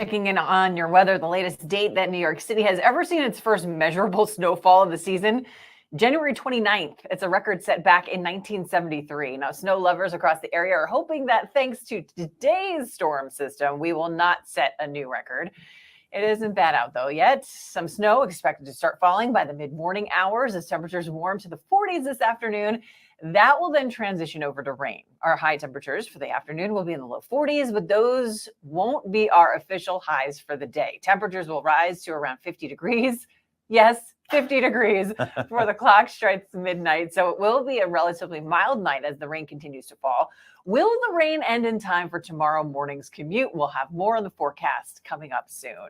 Checking in on your weather, the latest date that New York City has ever seen its first measurable snowfall of the season, January 29th. It's a record set back in 1973. Now, snow lovers across the area are hoping that thanks to today's storm system, we will not set a new record. It isn't bad out though yet. Some snow expected to start falling by the mid-morning hours as temperatures warm to the 40s this afternoon. That will then transition over to rain. Our high temperatures for the afternoon will be in the low 40s, but those won't be our official highs for the day. Temperatures will rise to around 50 degrees. Yes, 50 degrees before the clock strikes midnight. So it will be a relatively mild night as the rain continues to fall. Will the rain end in time for tomorrow morning's commute? We'll have more on the forecast coming up soon.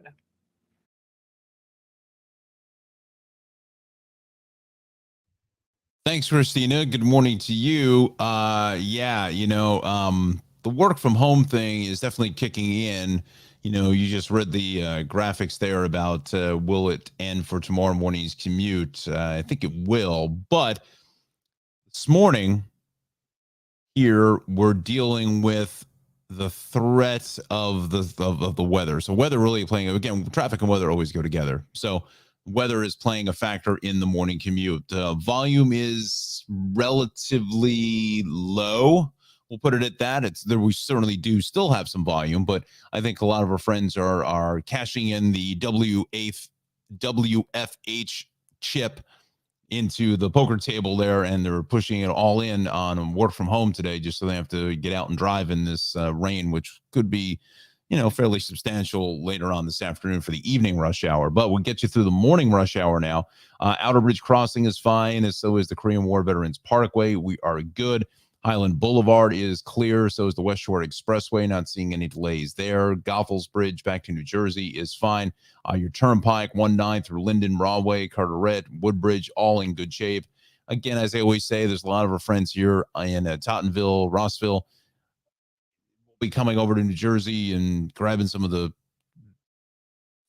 Thanks, Christina. Good morning to you. The work from home thing is definitely kicking in. You just read the graphics there about will it end for tomorrow morning's commute? I think it will. But this morning here, we're dealing with the threat of the weather. So weather really playing, again, traffic and weather always go together. So weather is playing a factor in the morning commute. Volume is relatively low. We'll put it at that. It's there. We certainly do still have some volume, but I think a lot of our friends are cashing in the WFH chip into the poker table there, and they're pushing it all in on work from home today, just so they have to get out and drive in this rain, which could be, fairly substantial later on this afternoon for the evening rush hour. But we'll get you through the morning rush hour now. Outer Bridge Crossing is fine, and so is the Korean War Veterans Parkway. We are good. Highland Boulevard is clear, so is the West Shore Expressway. Not seeing any delays there. Goethals Bridge back to New Jersey is fine. Your Turnpike 19 through Linden, Broadway, Carteret, Woodbridge, all in good shape. Again, as I always say, there's a lot of our friends here in Tottenville, Rossville, be coming over to New Jersey and grabbing some of the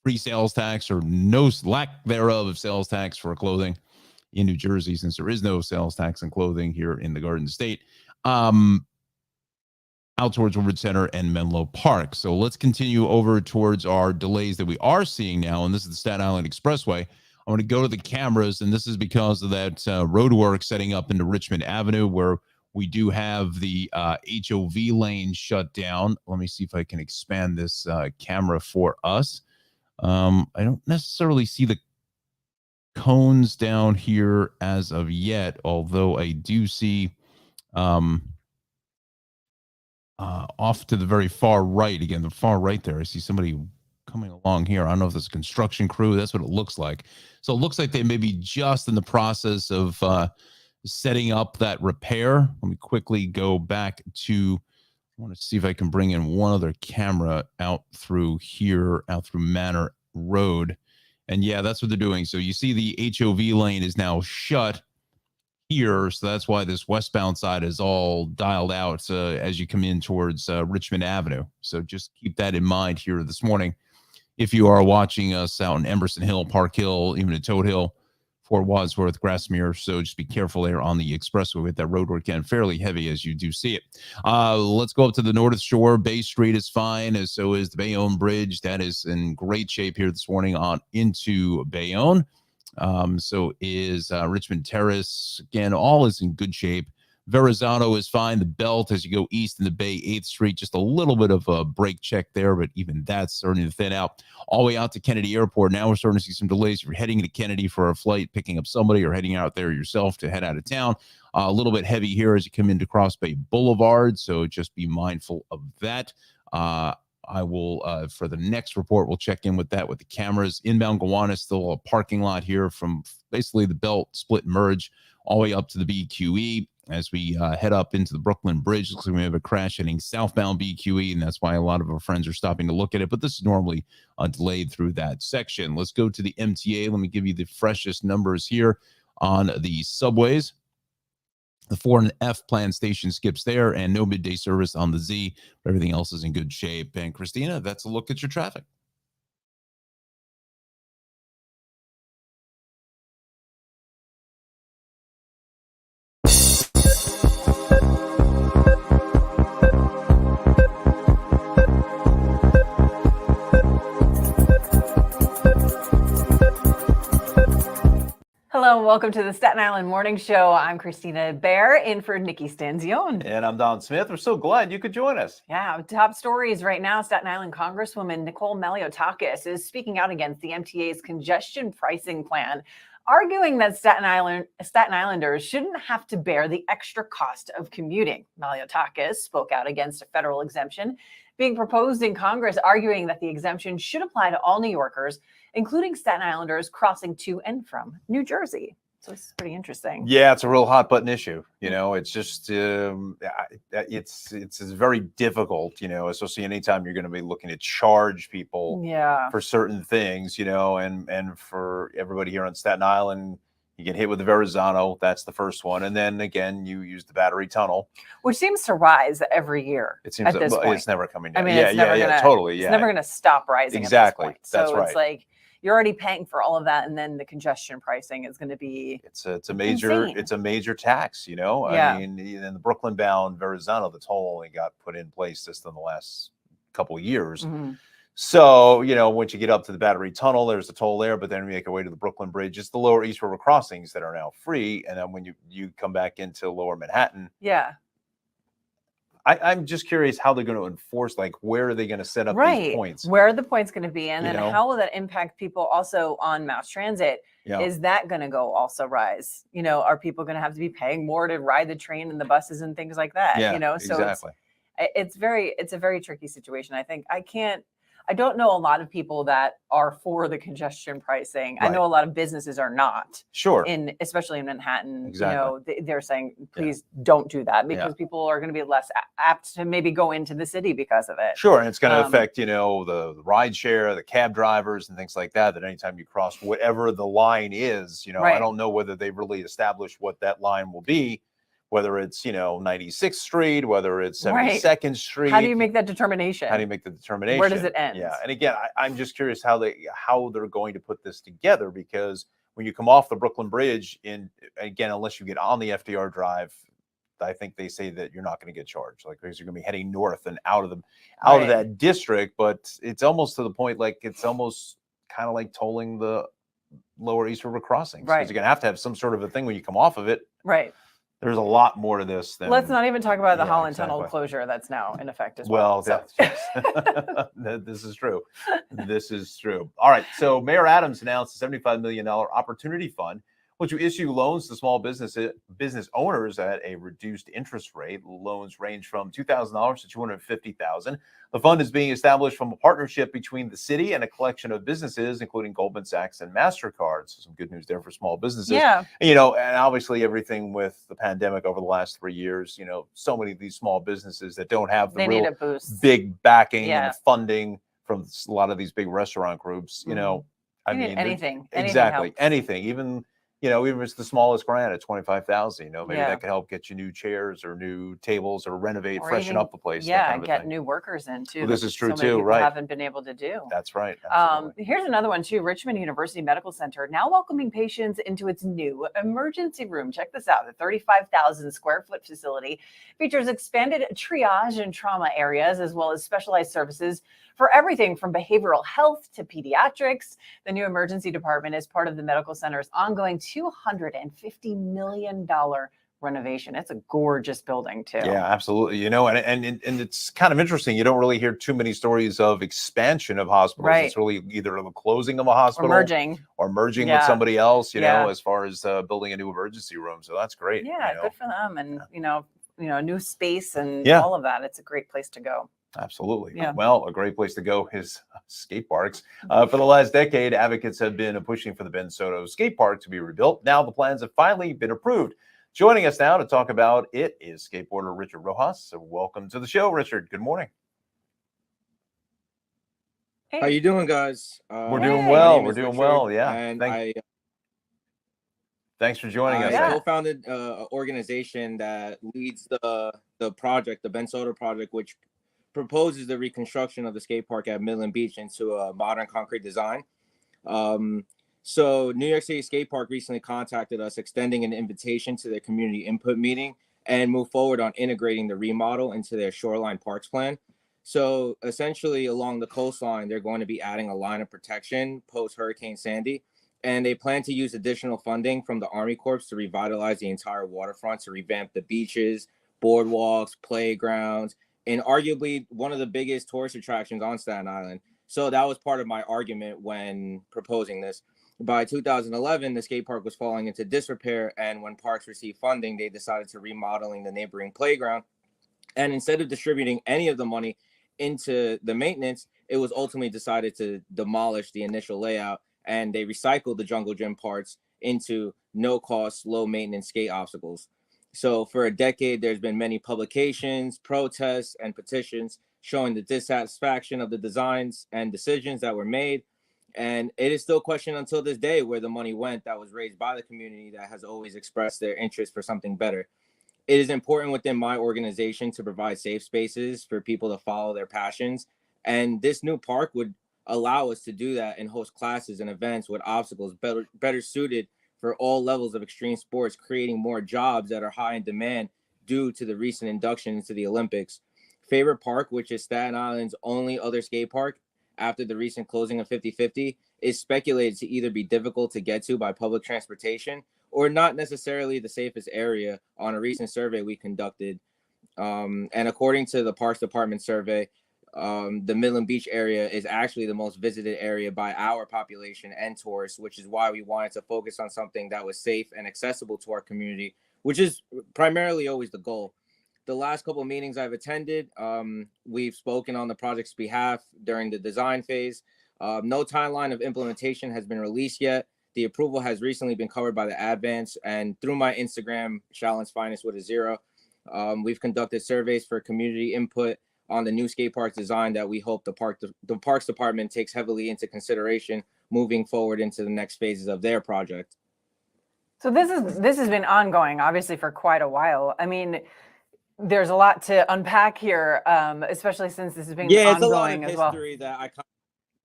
free sales tax or no lack thereof of sales tax for clothing in New Jersey, since there is no sales tax on clothing here in the Garden State, out towards Woodbridge Center and Menlo Park. So let's continue over towards our delays that we are seeing now, and this is the Staten Island Expressway. I want to go to the cameras, and this is because of that road work setting up into Richmond Avenue, where we do have the HOV lane shut down. Let me see if I can expand this camera for us. I don't necessarily see the cones down here as of yet, although I do see off to the very far right, again, the far right there, I see somebody coming along here. I don't know if there's a construction crew. That's what it looks like. So it looks like they may be just in the process of setting up that repair. Let me quickly go back to, I want to see if I can bring in one other camera out through here, out through Manor Road. And yeah, that's what they're doing. So you see the HOV lane is now shut here. So that's why this westbound side is all dialed out as you come in towards Richmond Avenue. So just keep that in mind here this morning. If you are watching us out in Emerson Hill, Park Hill, even at Toad Hill, Fort Wadsworth, Grassmere. So just be careful there on the expressway with that road work again, fairly heavy as you do see it. Let's go up to the North Shore. Bay Street is fine, as so is the Bayonne Bridge. That is in great shape here this morning on into Bayonne. So is Richmond Terrace. Again, all is in good shape. Verrazano is fine. The Belt as you go east in the Bay, 8th Street, just a little bit of a brake check there, but even that's starting to thin out. All the way out to Kennedy Airport. Now we're starting to see some delays. If you're heading to Kennedy for a flight, picking up somebody, or heading out there yourself to head out of town. A little bit heavy here as you come into Cross Bay Boulevard, so just be mindful of that. I will, for the next report, we'll check in with that with the cameras. Inbound Gowanus, still a parking lot here from basically the Belt split merge all the way up to the BQE. As we head up into the Brooklyn Bridge, looks like we have a crash heading southbound BQE, and that's why a lot of our friends are stopping to look at it. But this is normally delayed through that section. Let's go to the MTA. Let me give you the freshest numbers here on the subways. The 4 and F planned station skips there, and no midday service on the Z. But everything else is in good shape. And Christina, that's a look at your traffic. Hello and welcome to the Staten Island Morning Show. I'm Christina Bear in for Nikki Stanzione. And I'm Don Smith. We're so glad you could join us. Yeah, top stories right now. Staten Island Congresswoman Nicole Maliotakis is speaking out against the MTA's congestion pricing plan, arguing that Staten Islanders shouldn't have to bear the extra cost of commuting. Maliotakis spoke out against a federal exemption being proposed in Congress, arguing that the exemption should apply to all New Yorkers, including Staten Islanders crossing to and from New Jersey. So this is pretty interesting. Yeah, it's a real hot button issue. You know, it's just it's very difficult. You know, especially anytime you're going to be looking to charge people for certain things. You know, and for everybody here on Staten Island, you get hit with the Verrazano. That's the first one, and then again, you use the Battery Tunnel, which seems to rise every year. It seems at this point. It's never coming down. I mean, Totally. It's never going to stop rising. Exactly. At this point. That's so right. It's like you're already paying for all of that, and then the congestion pricing is going to be. It's a major tax. You know, I mean, in the Brooklyn bound Verrazano, the toll only got put in place just in the last couple of years. Mm-hmm. So, you know, once you get up to the Battery Tunnel, there's a toll there, but then we make our way to the Brooklyn Bridge. It's the lower East River crossings that are now free. And then when you come back into lower Manhattan. Yeah. I'm just curious how they're going to enforce, like, where are they going to set up these points? Where are the points going to be? And then how will that impact people also on mass transit? Yeah. Is that going to go also rise? You know, are people going to have to be paying more to ride the train and the buses and things like that? Yeah, you know, so exactly. it's a very tricky situation. I don't know a lot of people that are for the congestion pricing. Right. I know a lot of businesses are not. Sure. Especially in Manhattan. Exactly. You know, they're saying, please don't do that because people are going to be less apt to maybe go into the city because of it. Sure. And it's going to affect, you know, the ride share, the cab drivers and things like that, that anytime you cross whatever the line is, you know, I don't know whether they've really established what that line will be. Whether it's, you know, 96th Street, whether it's 72nd Street. How do you make that determination? How do you make the determination? Where does it end? Yeah. And again, I'm just curious how they're going to put this together, because when you come off the Brooklyn Bridge, again, unless you get on the FDR Drive, I think they say that you're not going to get charged, like, because you're going to be heading north and out of that district. But it's almost to the point, like, it's almost kind of like tolling the lower East River crossings. Because you're going to have some sort of a thing when you come off of it. Right. There's a lot more to this than. Let's not even talk about the Holland Tunnel closure that's now in effect as well. This is true. This is true. All right. So Mayor Adams announced a $75 million opportunity fund, which will issue loans to small business owners at a reduced interest rate. Loans range from $2,000 to $250,000. The fund is being established from a partnership between the city and a collection of businesses, including Goldman Sachs and MasterCard. So some good news there for small businesses. Yeah. You know, and obviously everything with the pandemic over the last 3 years, you know, so many of these small businesses that don't have the real big backing and funding from a lot of these big restaurant groups, you know, I mean, anything. Exactly. Anything. Even if it's the smallest grant at $25,000, you know, maybe that could help get you new chairs or new tables or renovate, freshen up the place. Yeah, and get new workers in too. Well, this is true so many too, right? Haven't been able to do. That's right. Absolutely. Here's another one too. Richmond University Medical Center now welcoming patients into its new emergency room. Check this out. The 35,000 square foot facility features expanded triage and trauma areas, as well as specialized services for everything from behavioral health to pediatrics. The new emergency department is part of the medical center's ongoing $250 million renovation. It's a gorgeous building too. Yeah, absolutely. You know, and it's kind of interesting. You don't really hear too many stories of expansion of hospitals. Right. It's really either the closing of a hospital or merging with somebody else, you know, as far as building a new emergency room. So that's great. Yeah, good for them. And, you know, new space and all of that. It's a great place to go. Absolutely. Yeah. Well, a great place to go is skate parks. For the last decade, advocates have been pushing for the Ben Soto skate park to be rebuilt. Now the plans have finally been approved. Joining us now to talk about it is skateboarder Richard Rojas. So welcome to the show, Richard. Good morning. Hey. How you doing, guys? We're doing well. We're doing well. Yeah. And thanks for joining us. I co-founded an organization that leads the project, the Ben Soto project, which proposes the reconstruction of the skate park at Midland Beach into a modern concrete design. So New York City Skate Park recently contacted us, extending an invitation to their community input meeting and move forward on integrating the remodel into their shoreline parks plan. So essentially along the coastline, they're going to be adding a line of protection post Hurricane Sandy. and they plan to use additional funding from the Army Corps to revitalize the entire waterfront, to revamp the beaches, boardwalks, playgrounds, and arguably one of the biggest tourist attractions on Staten Island. So that was part of my argument when proposing this. By 2011, the skate park was falling into disrepair, and when parks received funding, they decided to remodeling the neighboring playground. And instead of distributing any of the money into the maintenance, it was ultimately decided to demolish the initial layout, and they recycled the jungle gym parts into no-cost, low-maintenance skate obstacles. So for a decade, there's been many publications, protests, and petitions showing the dissatisfaction of the designs and decisions that were made. And it is still questioned until this day where the money went that was raised by the community that has always expressed their interest for something better. It is important within my organization to provide safe spaces for people to follow their passions. And this new park would allow us to do that and host classes and events with obstacles better suited for all levels of extreme sports, creating more jobs that are high in demand due to the recent induction into the Olympics. Favorite Park, which is Staten Island's only other skate park after the recent closing of 50/50, is speculated to either be difficult to get to by public transportation or not necessarily the safest area on a recent survey we conducted. And according to the Parks Department survey, the Midland Beach area is actually the most visited area by our population and tourists, which is why we wanted to focus on something that was safe and accessible to our community, which is primarily always the goal. The last couple of meetings I've attended, we've spoken on the project's behalf during the design phase. No timeline of implementation has been released yet. The approval has recently been covered by the advance, and through my Instagram, Shallon's Finest with a 0, we've conducted surveys for community input on the new skate park design that we hope the Parks Department takes heavily into consideration moving forward into the next phases of their project. So this has been ongoing, obviously, for quite a while. I mean, there's a lot to unpack here, especially since this has been it's a lot of ongoing as well. history that I kind of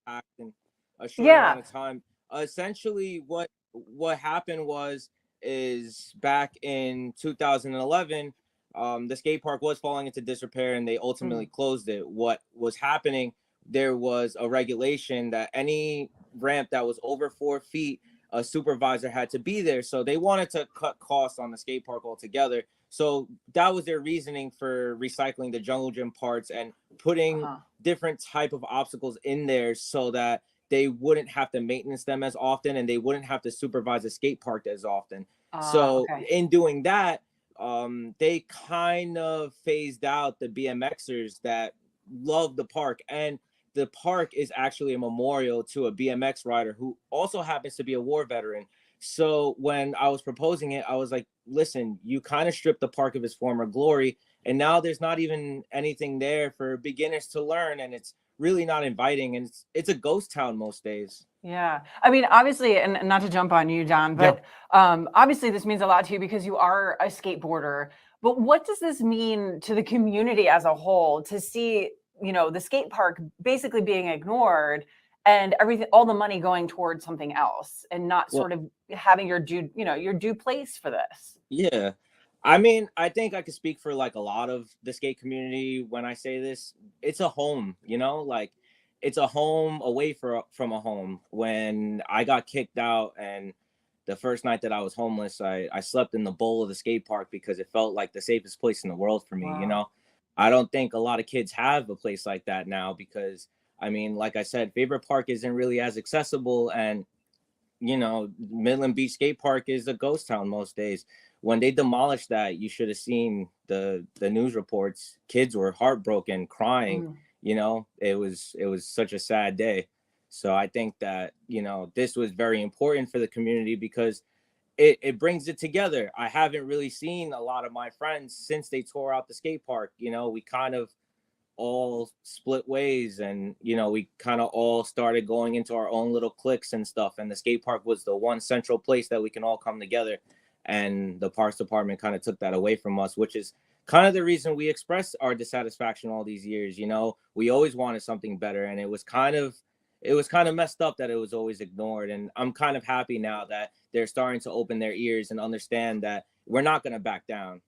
packed in a short Yeah. amount of time. Essentially, what happened is back in 2011, the skate park was falling into disrepair, and they ultimately closed it. What was happening? There was a regulation that any ramp that was over 4 feet, a supervisor had to be there. So they wanted to cut costs on the skate park altogether. So that was their reasoning for recycling the jungle gym parts and putting different type of obstacles in there so that they wouldn't have to maintenance them as often, and they wouldn't have to supervise a skate park as often. So in doing that, they kind of phased out the BMXers that love the park. And the park is actually a memorial to a BMX rider who also happens to be a war veteran. So when I was proposing it, I was like, listen, you kind of stripped the park of its former glory, and now there's not even anything there for beginners to learn, and it's really not inviting, and it's a ghost town most days. Yeah. I mean, obviously, and not to jump on you, John, but obviously this means a lot to you because you are a skateboarder. But what does this mean to the community as a whole to see, the skate park basically being ignored and everything, all the money going towards something else and not sort of having your due place for this? Yeah. I mean, I think I could speak for like a lot of the skate community when I say this. It's a home, like it's a home away from a home. When I got kicked out and the first night that I was homeless, I slept in the bowl of the skate park because it felt like the safest place in the world for me. Wow. I don't think a lot of kids have a place like that now because, I mean, like I said, Favorite Park isn't really as accessible, and Midland Beach Skate Park is a ghost town most days. When they demolished that, you should have seen the news reports. Kids were heartbroken, crying. It was such a sad day. So I think that, this was very important for the community because it brings it together. I haven't really seen a lot of my friends since they tore out the skate park. We kind of all split ways, and we kind of all started going into our own little cliques and stuff, and the skate park was the one central place that we can all come together, and the Parks Department kind of took that away from us, which is kind of the reason we expressed our dissatisfaction all these years. We always wanted something better, and it was kind of messed up that it was always ignored. And I'm kind of happy now that they're starting to open their ears and understand that we're not going to back down.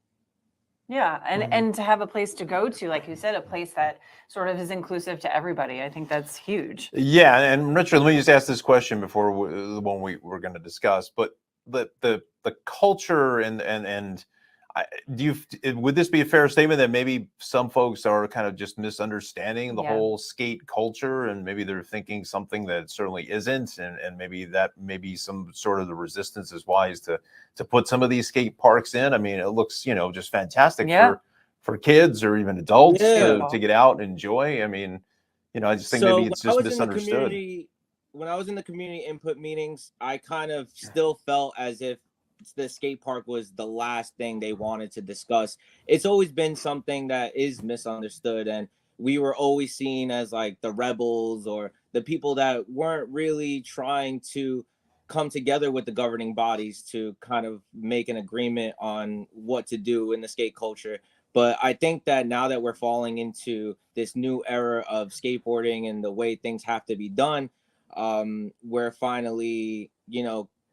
Yeah, and Mhm. and to have a place to go to, like you said, a place that sort of is inclusive to everybody. I think that's huge. Yeah, and Richard, let me just ask this question before the one we're going to discuss. But the culture and do would this be a fair statement that maybe some folks are kind of just misunderstanding the Yeah. whole skate culture, and maybe they're thinking something that certainly isn't, and maybe some sort of the resistance is wise to put some of these skate parks in. I mean, it looks just fantastic Yeah. for kids or even adults Yeah. to get out and enjoy. I mean. I just think So maybe it's just misunderstood. When I was in the community input meetings, I kind of still felt as if the skate park was the last thing they wanted to discuss. It's always been something that is misunderstood, and we were always seen as like the rebels or the people that weren't really trying to come together with the governing bodies to kind of make an agreement on what to do in the skate culture. But I think that now that we're falling into this new era of skateboarding and the way things have to be done, we're finally,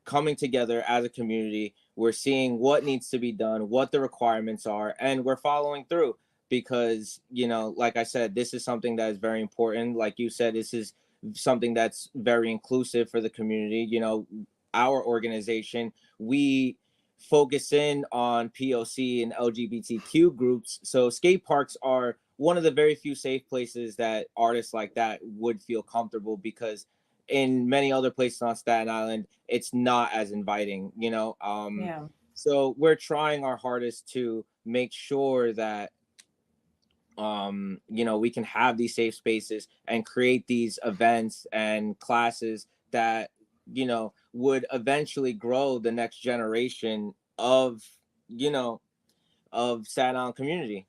coming together as a community. We're seeing what needs to be done, what the requirements are, and we're following through because, like I said, this is something that is very important. Like you said, this is something that's very inclusive for the community. Our organization, we focus in on POC and LGBTQ groups. So skate parks are one of the very few safe places that artists like that would feel comfortable, because in many other places on Staten Island, it's not as inviting, Yeah. So we're trying our hardest to make sure that we can have these safe spaces and create these events and classes that would eventually grow the next generation of Staten Island community.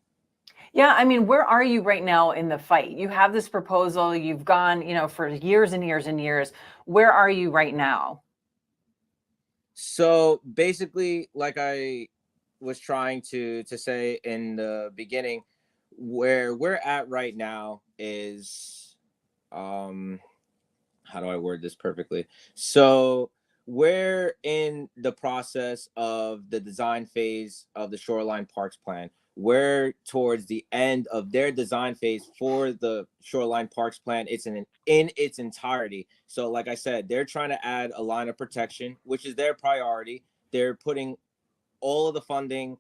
Yeah, I mean, where are you right now in the fight? You have this proposal, you've gone, for years and years and years. Where are you right now? So basically, like I was trying to say in the beginning, where we're at right now is how do I word this perfectly? So we're in the process of the design phase of the Shoreline Parks Plan. We're towards the end of their design phase for the Shoreline Parks Plan. It's in its entirety. So like I said, they're trying to add a line of protection, which is their priority. They're putting all of the funding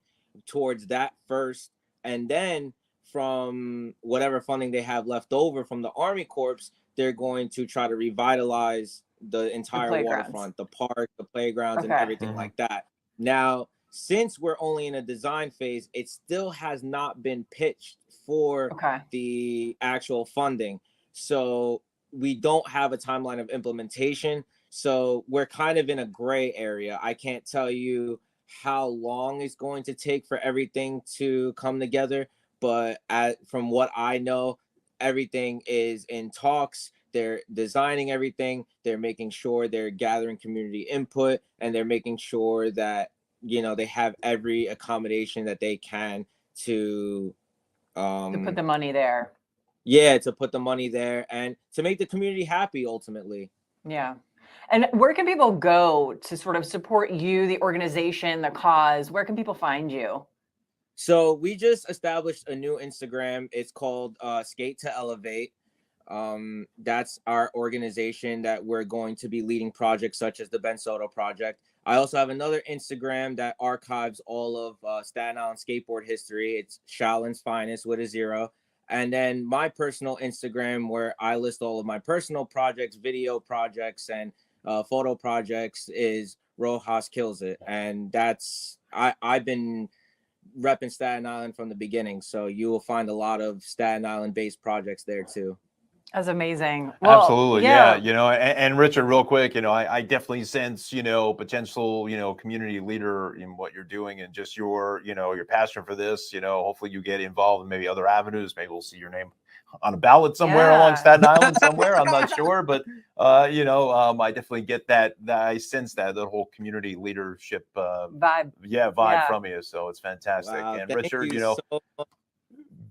towards that first, and then from whatever funding they have left over from the Army Corps, they're going to try to revitalize the entire waterfront, the park, the playgrounds, and everything like that. Now, since we're only in a design phase, it still has not been pitched for the actual funding. So we don't have a timeline of implementation. So we're kind of in a gray area. I can't tell you how long it's going to take for everything to come together, but from what I know, everything is in talks. They're designing everything. They're making sure they're gathering community input, and they're making sure that they have every accommodation that they can to put the money there. Yeah, to put the money there and to make the community happy ultimately. Yeah. And where can people go to sort of support you, the organization, the cause? Where can people find you? So we just established a new Instagram. It's called Skate to Elevate. That's our organization that we're going to be leading projects such as the Ben Soto project. I also have another Instagram that archives all of Staten Island skateboard history. It's Shaolin's Finest with a 0. And then my personal Instagram, where I list all of my personal projects, video projects, and photo projects, is Rojas Kills It. And that's I've been repping Staten Island from the beginning, so you will find a lot of Staten Island based projects there too. That's amazing. Well, Absolutely. Yeah. And Richard, real quick, I definitely sense, potential, community leader in what you're doing, and just your passion for this. Hopefully you get involved in maybe other avenues. Maybe we'll see your name on a ballot somewhere along Staten Island somewhere. I'm not sure, but I definitely get that. I sense that the whole community leadership vibe. Vibe from you. So it's fantastic. Wow, and Richard, so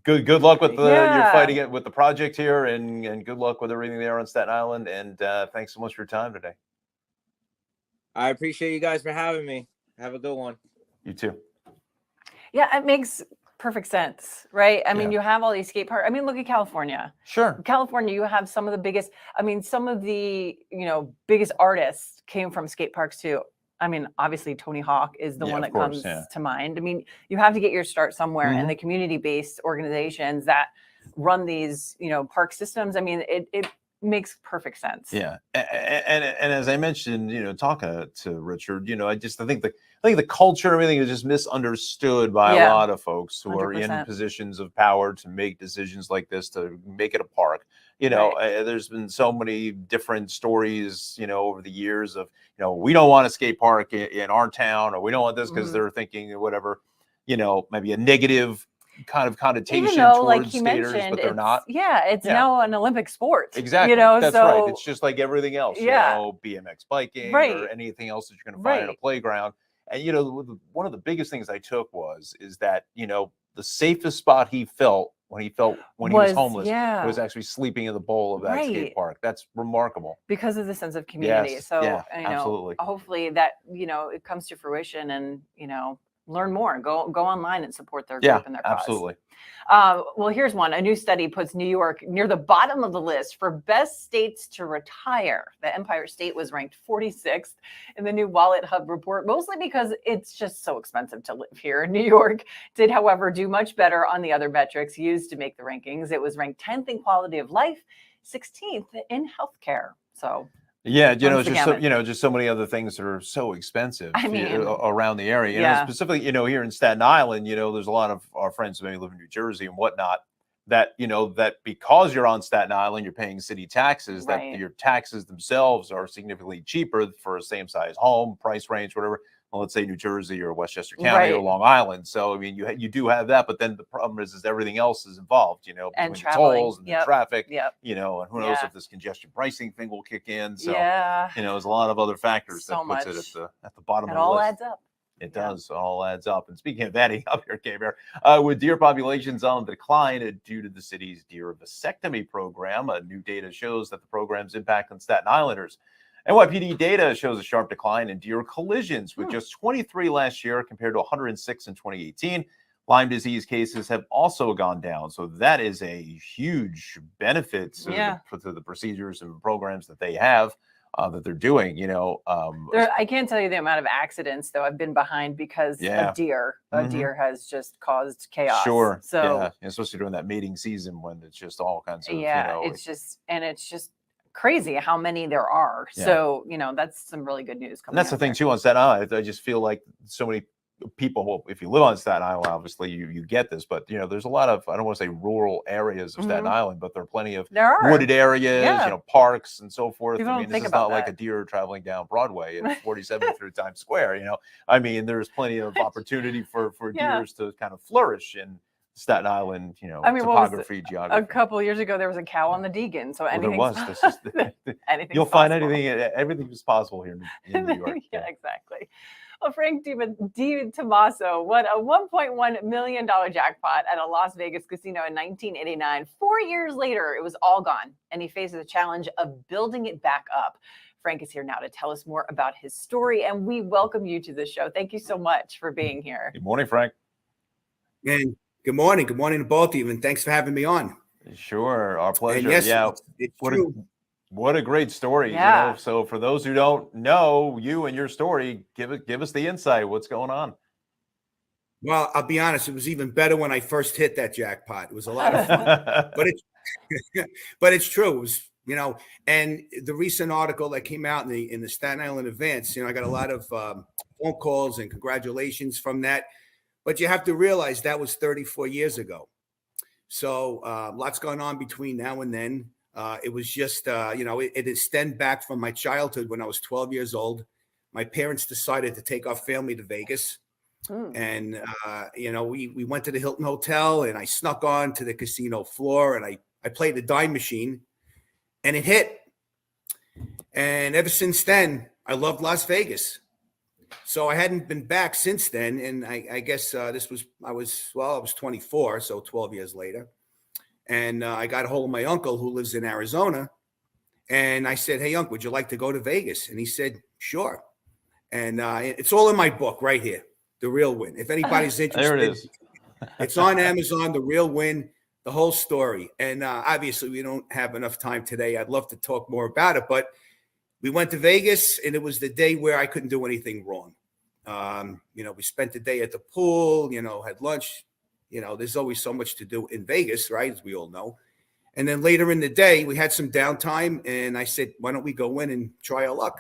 good luck with your fighting with the project here, and good luck with everything there on Staten Island. And thanks so much for your time today. I appreciate you guys for having me. Have a good one. You too. Yeah, it makes perfect sense, right? I mean, Yeah. you have all these skate parks. I mean, look at California. Sure. California, you have some of the biggest, I mean, some of the, biggest artists came from skate parks too. I mean, obviously Tony Hawk is the Yeah, one of that course, comes yeah. to mind. I mean, you have to get your start somewhere, and the community-based organizations that run these, park systems. I mean, it makes perfect sense. Yeah, and as I mentioned, talking to Richard, I think the culture, everything is just misunderstood by a Yeah. lot of folks who are in 100%. positions of power to make decisions like this, to make it a park. There's been so many different stories, over the years of, we don't want a skate park in our town, or we don't want this because they're thinking whatever, maybe a negative kind of connotation Even though, like towards he skaters, mentioned, but they're it's not. it's Yeah. now an Olympic sport. Exactly. That's so right. It's just like everything else, Yeah. BMX biking or Right. anything else that you're going to find in a Right. playground. And, one of the biggest things I took is that, the safest spot he felt when he was homeless yeah, was actually sleeping in the bowl of that skate Right. park. That's remarkable. because of the sense of community. Yes. So, Yeah, absolutely. hopefully that, it comes to fruition, and, learn more, go online and support their Yeah, group and their cause. absolutely. Well, here's one. A new study puts New York near the bottom of the list for best states to retire. The Empire State was ranked 46th in the new Wallet Hub report, mostly because it's just so expensive to live here. New York did, however, do much better on the other metrics used to make the rankings. It was ranked 10th in quality of life, 16th in healthcare. So Yeah, Runs the just so many other things that are so expensive I mean, around the area. yeah. Specifically, here in Staten Island, there's a lot of our friends who maybe live in New Jersey and whatnot, that that because you're on Staten Island, you're paying city taxes, that Right. your taxes themselves are significantly cheaper for a same size home, price range, whatever. Well, let's say New Jersey or Westchester County or Right. Long Island. So I mean, you do have that, but then the problem is everything else is involved. And Between the traveling. tolls and the Yep. traffic. Yep. And who knows Yeah. if this congestion pricing thing will kick in. So Yeah. there's a lot of other factors So that puts much. it at the bottom It of the all list. adds up. It Yeah. does. It all adds up. And speaking of adding up here, K-Bear, with deer populations on the decline due to the city's deer vasectomy program, new data shows that the program's impact on Staten Islanders. NYPD data shows a sharp decline in deer collisions, with just 23 last year compared to 106 in 2018. Lyme disease cases have also gone down. So that is a huge benefit to the procedures and programs that they have, that they're doing. I can't tell you the amount of accidents though I've been behind because Yeah. a deer. A Mhm. deer has just caused chaos. Sure. So yeah, especially during that mating season when it's just all kinds of it's just crazy how many there are. Yeah. So that's some really good news coming. And that's the out thing there. too on Staten Island. I just feel like so many people, well, if you live on Staten Island, obviously you get this, but there's a lot of, I don't want to say rural areas of Staten Island, but there are plenty of There are wooded areas, Yeah. Parks and so forth. People I don't mean, think this is about not like a that. deer traveling down Broadway at 47 through Times Square. I mean, there's plenty of opportunity for Yeah. deers to kind of flourish in Staten Island, I mean, what was topography, A geography. couple years ago, there was a cow on the Deegan. So Well, there anything was. This is anything's you'll find possible. everything is possible here in New York. Yeah, exactly. Well, Frank DiTommaso won a $1.1 million jackpot at a Las Vegas casino in 1989. 4 years later, it was all gone, and he faces the challenge of building it back up. Frank is here now to tell us more about his story, and we welcome you to the show. Thank you so much for being here. Good morning, Frank. And good morning to both of you, and thanks for having me on. Sure, our pleasure. And yes, yeah, it's true. What a great story. Yeah. So for those who don't know you and your story, give us the insight. What's going on? Well, I'll be honest, it was even better when I first hit that jackpot. It was a lot of fun. but it's true. It was, and the recent article that came out in the Staten Island Advance, I got a lot of phone calls and congratulations from that. But you have to realize that was 34 years ago. So lots going on between now and then. It was just, it extended back from my childhood when I was 12 years old. My parents decided to take our family to Vegas. And, we went to the Hilton Hotel, and I snuck on to the casino floor, and I played the dime machine, and it hit. And ever since then, I loved Las Vegas. So I hadn't been back since then. And I guess I was 24, so 12 years later. And I got a hold of my uncle who lives in Arizona. And I said, "Hey, Uncle, would you like to go to Vegas?" And he said, "Sure." And it's all in my book right here, The Real Win. If anybody's interested. There it is. It's on Amazon, The Real Win, the whole story. And obviously, we don't have enough time today. I'd love to talk more about it, but we went to Vegas, and it was the day where I couldn't do anything wrong. We spent the day at the pool, had lunch. There's always so much to do in Vegas, right? As we all know. And then later in the day, we had some downtime, and I said, why don't we go in and try our luck?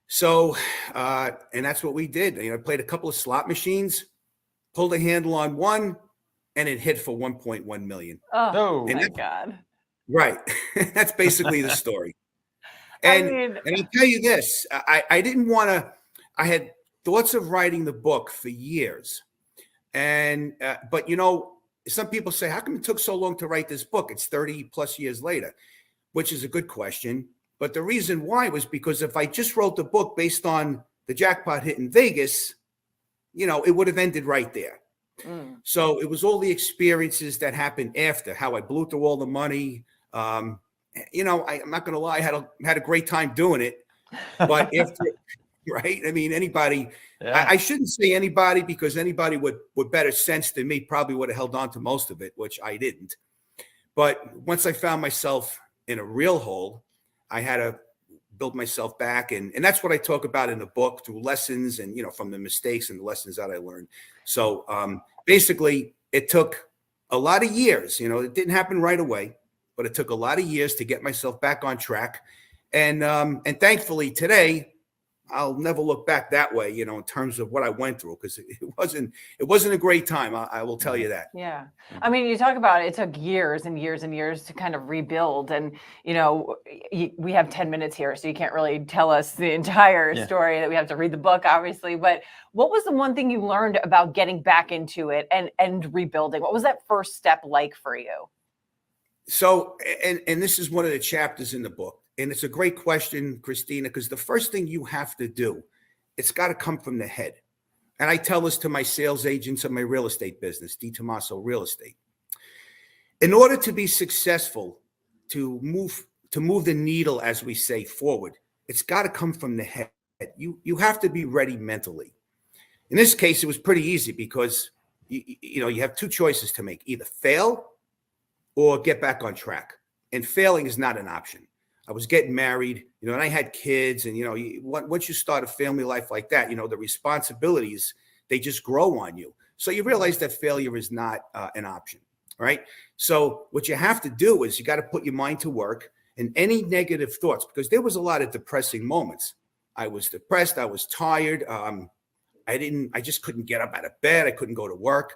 So, and that's what we did. I played a couple of slot machines, pulled a handle on one, and it hit for 1.1 million. Oh, No. my God. Right. That's basically the story. And and I'll tell you this, I didn't want to, I had thoughts of writing the book for years. And, but some people say, how come it took so long to write this book? It's 30 plus years later, which is a good question. But the reason why was because if I just wrote the book based on the jackpot hit in Vegas, it would have ended right there. So it was all the experiences that happened after, how I blew through all the money. I'm not going to lie, I had a great time doing it. But after, right? I mean, anybody, I shouldn't say anybody, because anybody with better sense than me probably would have held on to most of it, which I didn't. But once I found myself in a real hole, I had to build myself back. And that's what I talk about in the book, through lessons and, from the mistakes and the lessons that I learned. So basically, it took a lot of years. It didn't happen right away, but it took a lot of years to get myself back on track. And thankfully today, I'll never look back that way, in terms of what I went through, because it wasn't a great time. I will tell you that. Yeah. I mean, you talk about it took years and years and years to kind of rebuild. And, we have 10 minutes here, so you can't really tell us the entire story. That we have to read the book, obviously. But what was the one thing you learned about getting back into it and rebuilding? What was that first step like for you? So, and this is one of the chapters in the book. And it's a great question, Christina, because the first thing you have to do, it's got to come from the head. And I tell this to my sales agents of my real estate business, D. Tomaso Real Estate. In order to be successful, to move the needle, as we say, forward, it's got to come from the head. You have to be ready mentally. In this case, it was pretty easy because you have two choices to make: either fail or get back on track. And failing is not an option. I was getting married, and I had kids, and once you start a family life like that, the responsibilities, they just grow on you. So you realize that failure is not an option, right? So what you have to do is you got to put your mind to work, and any negative thoughts, because there was a lot of depressing moments. I was depressed. I was tired. I just couldn't get up out of bed. I couldn't go to work.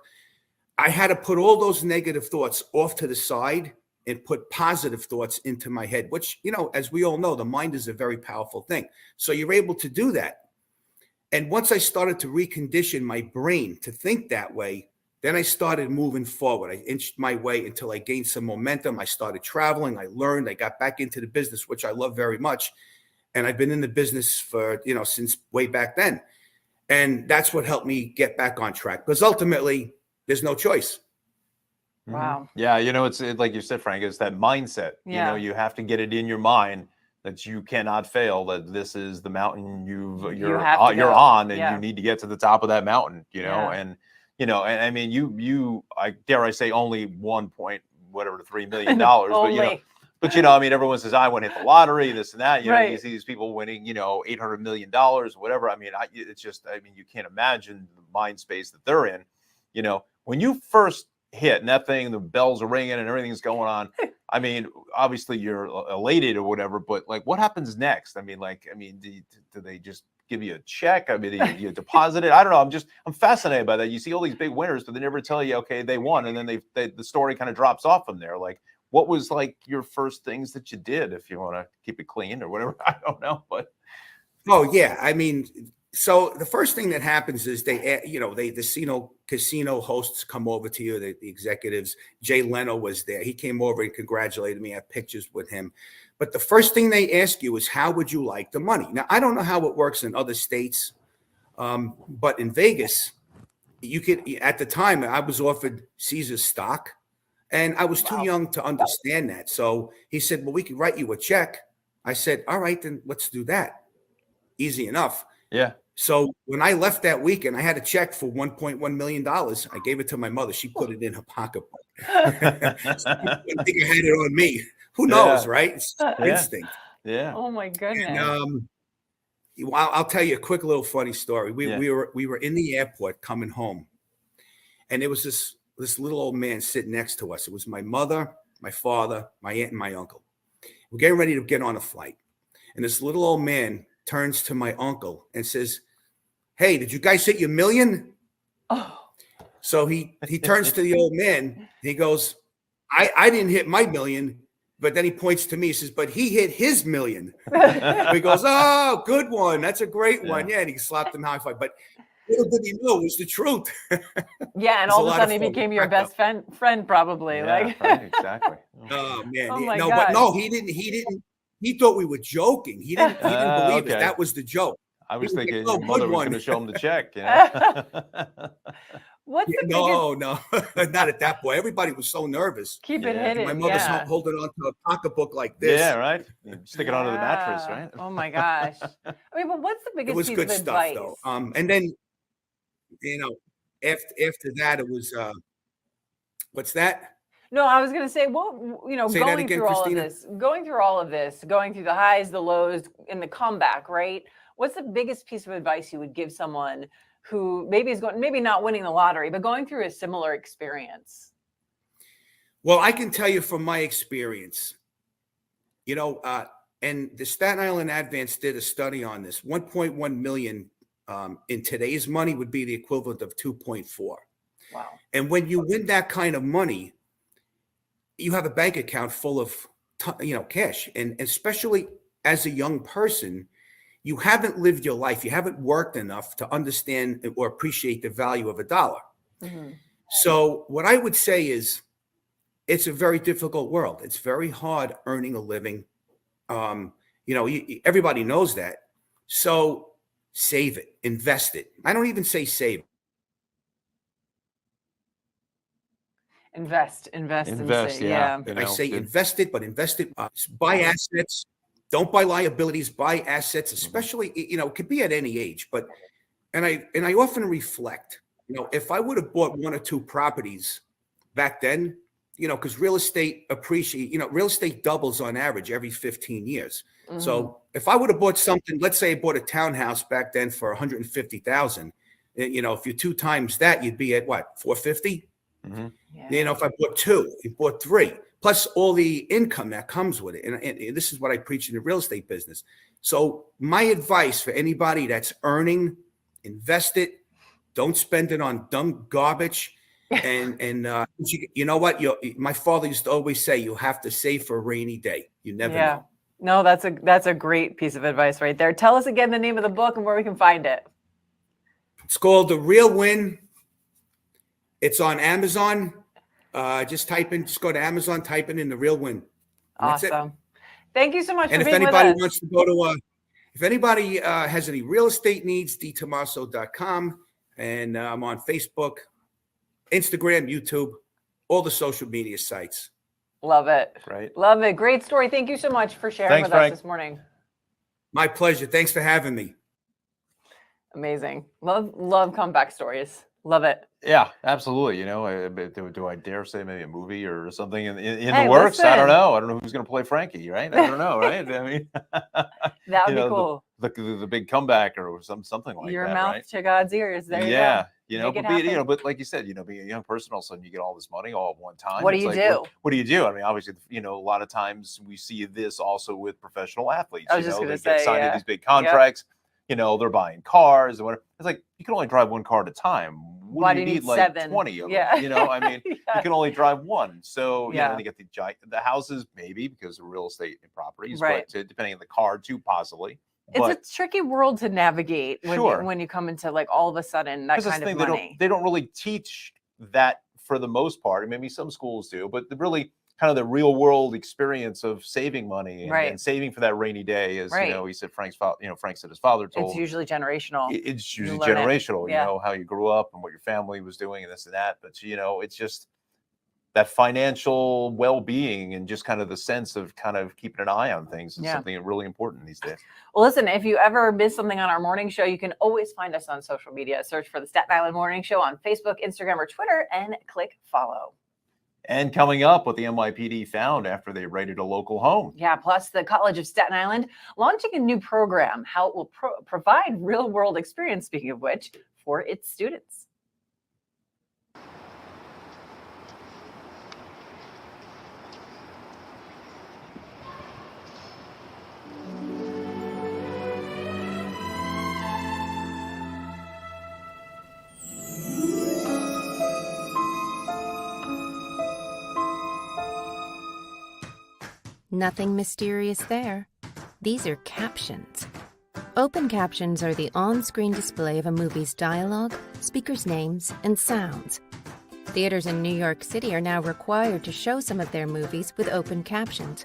I had to put all those negative thoughts off to the side and put positive thoughts into my head, which, as we all know, the mind is a very powerful thing. So you're able to do that. And once I started to recondition my brain to think that way, then I started moving forward. I inched my way until I gained some momentum. I started traveling. I learned. I got back into the business, which I love very much. And I've been in the business for, since way back then. And that's what helped me get back on track, because ultimately there's no choice. Wow. Yeah, it's like you said, Frank, it's that mindset. Yeah. You have to get it in your mind that you cannot fail, that this is the mountain you're on, and you need to get to the top of that mountain, and I mean, I dare I say only 3 million dollars, but everyone says I want to hit the lottery, this and that, right. You see these people winning, $800 million, whatever. I mean, you can't imagine the mind space that they're in, when you first hit and that thing, the bells are ringing and everything's going on. I mean, obviously you're elated or whatever, but like, what happens next? I mean, do they just give you a check? I mean, you deposit it? I don't know. I'm fascinated by that. You see all these big winners, but they never tell you, okay, they won. And then the story kind of drops off from there. Like, what was like your first things that you did, if you want to keep it clean or whatever? I don't know, but. Oh yeah. I mean, so the first thing that happens is the casino hosts come over to you, the executives. Jay Leno was there. He came over and congratulated me. I have pictures with him. But the first thing they ask you is, how would you like the money? Now, I don't know how it works in other states, but in Vegas, you could, at the time, I was offered Caesar's stock, and I was too young to understand that. So he said, well, we could write you a check. I said, all right, then let's do that. Easy enough. Yeah. So when I left that weekend, I had a check for $1.1 million. I gave it to my mother. She put it in her pocketbook. So I didn't think I had it on me. Who knows, right? It's instinct. Yeah. Oh my goodness. And I'll tell you a quick little funny story. We were in the airport coming home, and there was this little old man sitting next to us. It was my mother, my father, my aunt, and my uncle. We're getting ready to get on a flight, and this little old man turns to my uncle and says, "Hey, did you guys hit your million?" Oh. So he turns to the old man. And he goes, I didn't hit my million. But then he points to me. He says, "But he hit his million." He goes, "Oh, good one. That's a great one." Yeah, and he slapped him high five. But little did he know it was the truth. Yeah, and all of a sudden he became your best friend, probably. Yeah, right, exactly. Oh man, Oh my no, gosh. but no, he didn't. He thought we were joking. He didn't believe it. That was the joke. I was He was thinking like, your "Oh, mother good was one." going to show him the check. You know? What's the No, not at that point. Everybody was so nervous. keep it Yeah. hidden? My mother's yeah. holding on to a pocketbook like this. Yeah, right. You stick it onto the mattress, Yeah. right? Oh my gosh. I mean, but what's the It biggest was piece good of stuff, advice? though. And then, after that, it was what's that? No, I was going to say, well, Say that going again, through all Christina. of this, going through the highs, the lows, and the comeback, right? What's the biggest piece of advice you would give someone who maybe is maybe not winning the lottery, but going through a similar experience? Well, I can tell you from my experience, and the Staten Island Advance did a study on this. 1.1 million in today's money would be the equivalent of 2.4. Wow. And when you win that kind of money, you have a bank account full of cash, and especially as a young person, you haven't lived your life. You haven't worked enough to understand or appreciate the value of a dollar. Mm-hmm. So what I would say is, it's a very difficult world. It's very hard earning a living. Everybody knows that. So save it, invest it. I don't even say save. Invest, Invest, yeah. You I know, say good. invest it, but invest it. Buy assets. Don't buy liabilities. Buy assets, especially it could be at any age. But and I often reflect. If I would have bought one or two properties back then, because real estate real estate doubles on average every 15 years. Mm-hmm. So if I would have bought something, let's say I bought a townhouse back then for 150,000, if you 2 times that, you'd be at what, 450? Mm-hmm. Yeah. If I bought 2, you bought 3, plus all the income that comes with it. And this is what I preach in the real estate business. So my advice for anybody that's earning, invest it. Don't spend it on dumb garbage. And you know what? My father used to always say, you have to save for a rainy day. You never know. No, that's a great piece of advice right there. Tell us again the name of the book and where we can find it. It's called The Real Win. It's on Amazon. Just go to Amazon, type in The Real Win. Awesome. Thank you so much and for if being with anybody us. wants to go to if anybody has any real estate needs, dtomaso.com, and I'm on Facebook, Instagram, YouTube, all the social media sites. Love it. Right. Love it. Great story. Thank you so much for sharing Thanks, with Frank. us this morning. My pleasure. Thanks for having me. Amazing. Love comeback stories. Love it. Yeah, absolutely. Do I dare say maybe a movie or something in Hey, the works? I don't listen. know. I don't know who's going to play Frankie, right? I don't know, right? I mean, That would be cool. The big comeback or something like Your that, mouth right? to God's ears. There you Yeah, Make it but happen. but like you said, being a young person, all of a sudden you get all this money all at one time. What do It's you like, do? What do you do? I mean, obviously, a lot of times we see this also with professional athletes. I was just They gonna get say, signed to yeah. these big contracts. They're buying cars and whatever. It's like you can only drive one car at a time. Why do do you you need need like 7? 20 of Yeah. them? I mean, you can only drive one. So Yeah. then you get the houses maybe because of real estate and properties, Right. but depending on the car too, possibly. It's But a tricky world to navigate Sure. when you come into like all of a sudden that Because that's kind the of thing, money. they don't really teach that for the most part. Maybe some schools do, but really kind of the real world experience of saving money and, Right. and saving for that rainy day, as Right. he said, Frank said his father told It's him. usually generational. It's You usually learn it. generational, Yeah. how you grew up and what your family was doing and this and that. But it's just that financial well-being and just kind of the sense of kind of keeping an eye on things is something really important these days. Well, listen, if you ever miss something on our morning show, you can always find us on social media. Search for the Staten Island Morning Show on Facebook, Instagram, or Twitter, and click follow. And coming up, what the NYPD found after they raided a local home. Yeah, plus the College of Staten Island launching a new program, how it will provide real-world experience, speaking of which, for its students. Nothing mysterious there. These are captions. Open captions are the on-screen display of a movie's dialogue, speakers' names, and sounds. Theaters in New York City are now required to show some of their movies with open captions.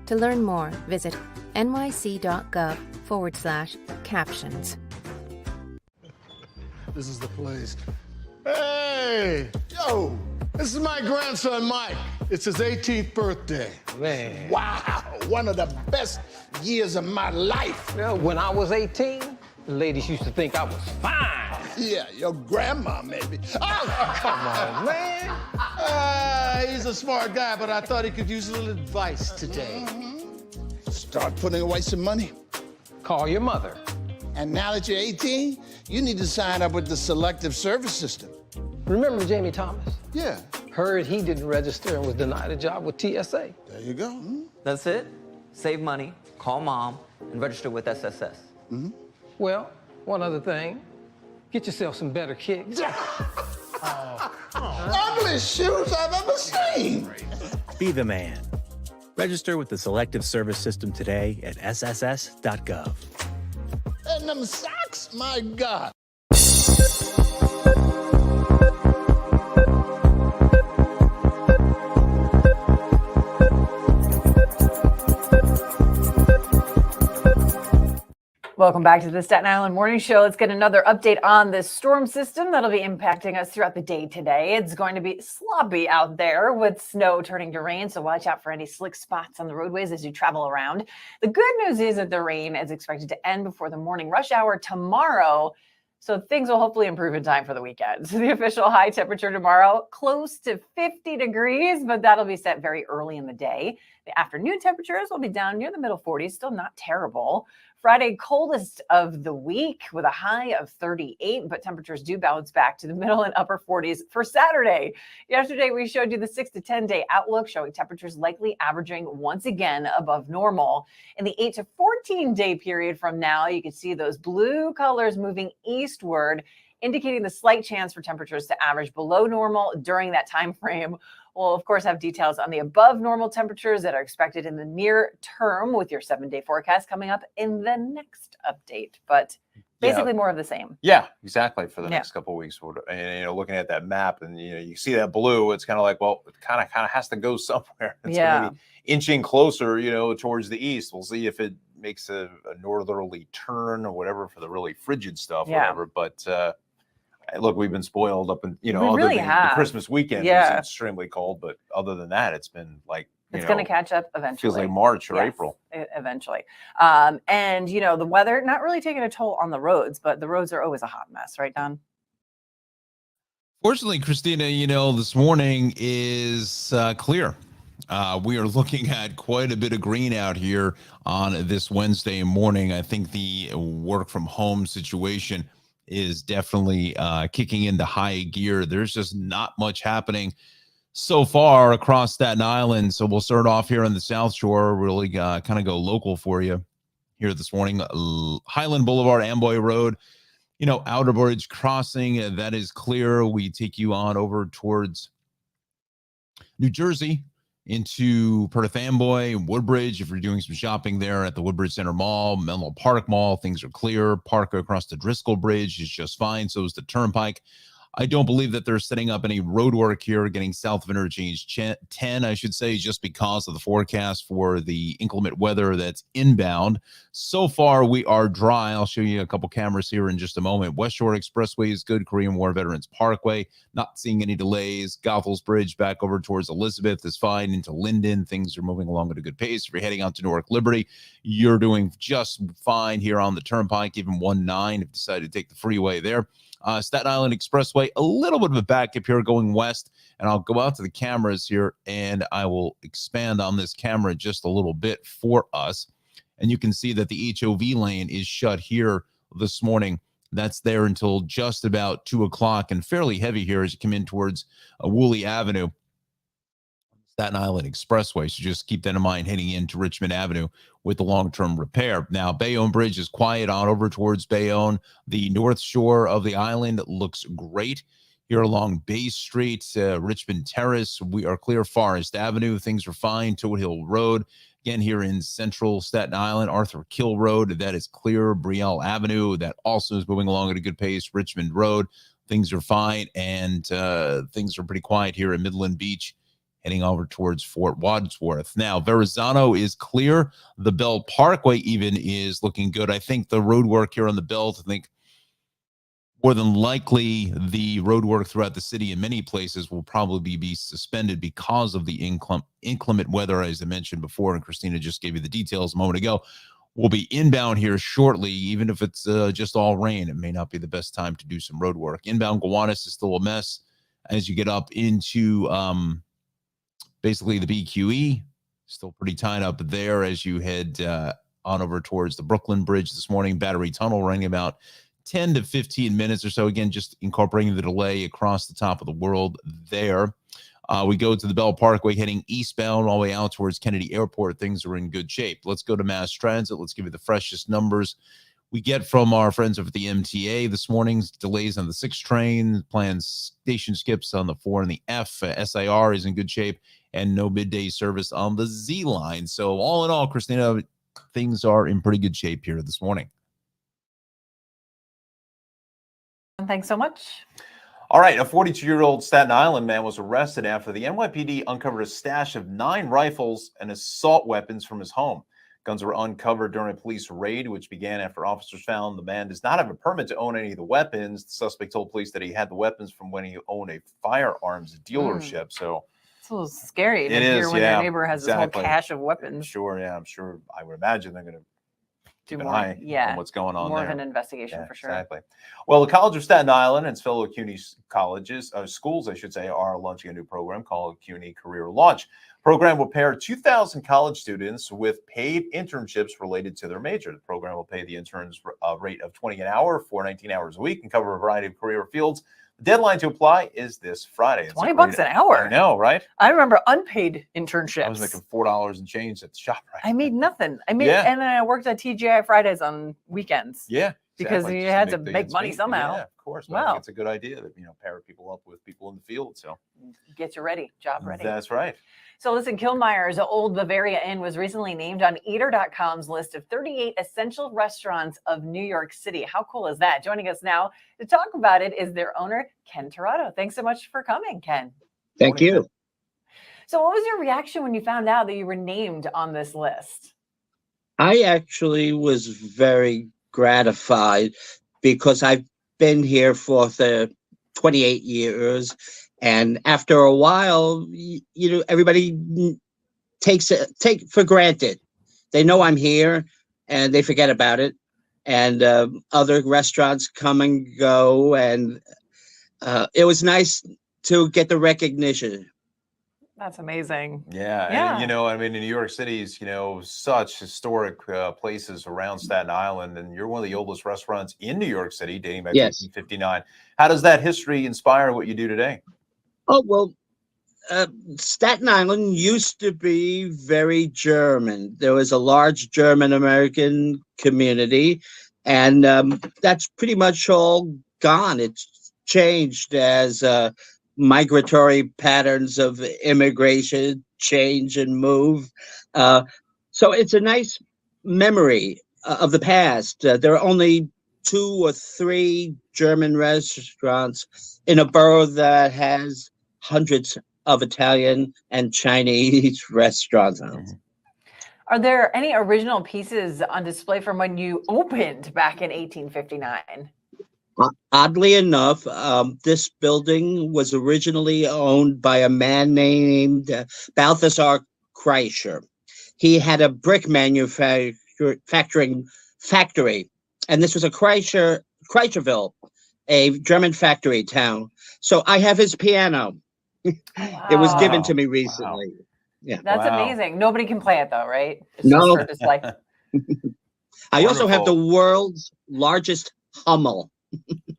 To learn more, visit nyc.gov/captions. This is the place. Hey! Yo! This is my grandson, Mike. It's his 18th birthday. Man. Wow! One of the best years of my life. Well, when I was 18, the ladies used to think I was fine. Yeah, your grandma, maybe. Oh, Come on, man. he's a smart guy, but I thought he could use a little advice today. Start putting away some money. Call your mother. And now that you're 18, you need to sign up with the Selective Service System. Remember Jamie Thomas? Yeah. Heard he didn't register and was denied a job with TSA. There you go. That's it. Save money, call mom, and register with SSS. Well, one other thing. Get yourself some better kicks. Ugliest shoes I've ever seen. Be the man. Register with the Selective Service System today at sss.gov. And them socks, my God. Welcome back to the Staten Island Morning Show. Let's get another update on this storm system that'll be impacting us throughout the day today. It's going to be sloppy out there with snow turning to rain, so watch out for any slick spots on the roadways as you travel around. The good news is that the rain is expected to end before the morning rush hour tomorrow, so things will hopefully improve in time for the weekend. So the official high temperature tomorrow, close to 50 degrees, but that'll be set very early in the day. The afternoon temperatures will be down near the middle 40s, still not terrible. Friday, coldest of the week with a high of 38, but temperatures do bounce back to the middle and upper 40s for Saturday. Yesterday, we showed you the 6 to 10 day outlook showing temperatures likely averaging once again above normal. In the 8 to 14 day period from now, you can see those blue colors moving eastward, indicating the slight chance for temperatures to average below normal during that time frame. We'll, of course, have details on the above normal temperatures that are expected in the near term with your 7-day forecast coming up in the next update. But basically more of the same. Yeah, exactly. For the next couple of weeks. And, looking at that map and, you see that blue, it's kind of like, well, it kind of has to go somewhere. It's gonna be inching closer, towards the east. We'll see if it makes a northerly turn or whatever for the really frigid stuff, whatever. But, look, we've been spoiled up in, other than the Christmas weekend was extremely cold, but other than that, it's been like, it's going to catch up eventually. Feels like March or April. Eventually. And, the weather, not really taking a toll on the roads, but the roads are always a hot mess, right, Don? Fortunately, Christina, this morning is clear. We are looking at quite a bit of green out here on this Wednesday morning. I think the work from home situation is definitely kicking into high gear. There's just not much happening so far across Staten Island. So we'll start off here on the South Shore, really kind of go local for you here this morning. Highland Boulevard, Amboy Road, Outer Bridge Crossing, that is clear. We take you on over towards New Jersey into Perth Amboy, Woodbridge. If you're doing some shopping there at the Woodbridge Center Mall, Menlo Park Mall, things are clear. Park across the Driscoll Bridge is just fine. So is the Turnpike. I don't believe that they're setting up any road work here, getting south of interchange 10, I should say, just because of the forecast for the inclement weather that's inbound. So far, we are dry. I'll show you a couple cameras here in just a moment. West Shore Expressway is good. Korean War Veterans Parkway, not seeing any delays. Goethals Bridge back over towards Elizabeth is fine. Into Linden, things are moving along at a good pace. If you're heading out to Newark Liberty, you're doing just fine here on the Turnpike, even 19 if you decide to take the freeway there. Staten Island Expressway, a little bit of a backup here going west, and I'll go out to the cameras here and I will expand on this camera just a little bit for us. And you can see that the HOV lane is shut here this morning. That's there until just about 2 o'clock and fairly heavy here as you come in towards Woolley Avenue, Staten Island Expressway. So just keep that in mind heading into Richmond Avenue with the long-term repair. Now, Bayonne Bridge is quiet on over towards Bayonne. The north shore of the island looks great. Here along Bay Street, Richmond Terrace, we are clear. Forest Avenue, things are fine. Toad Hill Road, again here in central Staten Island. Arthur Kill Road, that is clear. Brielle Avenue, that also is moving along at a good pace. Richmond Road, things are fine. And things are pretty quiet here in Midland Beach, heading over towards Fort Wadsworth. Now, Verrazano is clear. The Bell Parkway even is looking good. I think the road work here on the Belt, I think more than likely the road work throughout the city in many places will probably be suspended because of the inclement weather, as I mentioned before, and Christina just gave you the details a moment ago. We'll be inbound here shortly, even if it's just all rain. It may not be the best time to do some road work. Inbound Gowanus is still a mess as you get up into basically the BQE, still pretty tight up there as you head on over towards the Brooklyn Bridge this morning. Battery Tunnel running about 10 to 15 minutes or so. Again, just incorporating the delay across the top of the world there. We go to the Bell Parkway heading eastbound all the way out towards Kennedy Airport. Things are in good shape. Let's go to mass transit. Let's give you the freshest numbers we get from our friends over at the MTA this morning's delays on the 6 train, planned station skips on the 4 and the F. SIR is in good shape, and no midday service on the Z line. So all in all, Christina, things are in pretty good shape here this morning. Thanks so much. All right, a 42-year-old Staten Island man was arrested after the NYPD uncovered a stash of 9 rifles and assault weapons from his home. Guns were uncovered during a police raid, which began after officers found the man does not have a permit to own any of the weapons. The suspect told police that he had the weapons from when he owned a firearms dealership. So it's a little scary to hear when your neighbor has this whole cache of weapons. Sure, yeah, I'm sure. I would imagine they're going to do keep more, an eye on what's going on more there. of an investigation for sure. Exactly. Well, the College of Staten Island and its fellow CUNY schools, I should say, are launching a new program called CUNY Career Launch. The program will pair 2,000 college students with paid internships related to their major. The program will pay the interns a rate of $20 an hour for 19 hours a week and cover a variety of career fields. The deadline to apply is this Friday. It's $20 an hour. I know, right? I remember unpaid internships. I was making $4 and change at the shop. Right? I made nothing. And then I worked at TGI Fridays on weekends. Yeah. Because you had to make money somehow. Yeah, of course. Wow. I think it's a good idea that, pair people up with people in the field. So get you ready, job ready. That's right. So listen, Kilmeyer's Old Bavaria Inn was recently named on Eater.com's list of 38 essential restaurants of New York City. How cool is that? Joining us now to talk about it is their owner, Ken Torado. Thanks so much for coming, Ken. Thank you. So what was your reaction when you found out that you were named on this list? I actually was very gratified because I've been here for the 28 years, and after a while, everybody take for granted. They know I'm here, and they forget about it. And other restaurants come and go, and it was nice to get the recognition. That's amazing. Yeah. And, in New York City's, such historic places around Staten Island, and you're one of the oldest restaurants in New York City, dating back to 1859. How does that history inspire what you do today? Oh, well, Staten Island used to be very German. There was a large German-American community, and that's pretty much all gone. It's changed as migratory patterns of immigration change and move. So it's a nice memory of the past. There are only 2 or 3 German restaurants in a borough that has hundreds of Italian and Chinese restaurants. Are there any original pieces on display from when you opened back in 1859? Oddly enough, this building was originally owned by a man named Balthasar Kreischer. He had a brick manufacturing factory, and this was a Kreischerville, a German factory town. So I have his piano. It was given to me recently. Wow. Yeah, That's Wow. amazing. Nobody can play it though, right? It's No. just for display. I also have the Wonderful. world's largest Hummel.